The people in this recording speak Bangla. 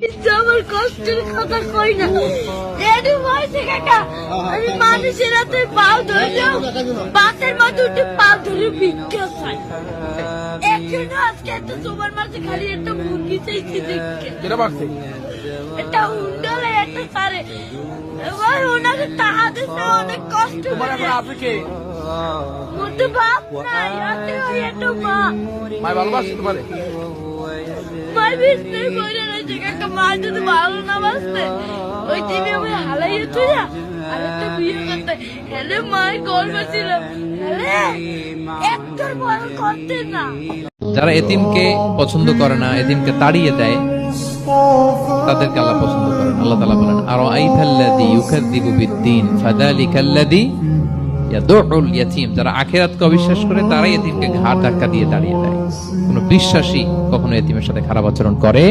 আমার কষ্টের কথা কই না। এডু বয়সে কাকা আমি মানুষের হাতে পাও ধরলেও বাসের মধ্যে উঠে পাও ধরে ভিক্ষা চাই। এখনো আজকে একটা তোমার মাঝে খালি একটা মুরগি চাইছি দেখে একটা উন্ডলে একটা সারে এবার ওনাকে টাকা দিতে অনেক কষ্ট করে মধ্যে বাপ নাই হাতে ওই একটা মা মাই ভালোবাসে তোমারে মাই বিস্তার বইরা রয়েছে কাকা মা যদি ভালো না বাসতে ওই টিভি আমি হালাইয়ে তুই আর একটা বিয়ে করতে হেলে মায়ের গর্ব ছিল হেলে একটার বড় করতে না। যারা এতিমকে পছন্দ করে না, এতিমকে তাড়িয়ে দেয়, তাদেরকে আল্লাহ পছন্দ করেন। আল্লাহ তাআলা বলেন আরাআইতাল্লাযী ইউকাযযিবু বিদ্দীন ফাযালিকাল্লাযী ইয়াদউল ইয়াতীম। যারা আখিরাতকে অবিশ্বাস করে তারাই এতিমকে ঘাড় ধাক্কা দিয়ে তাড়িয়ে দেয়। কোন বিশ্বাসী কখনো এতিমের সাথে খারাপ আচরণ করে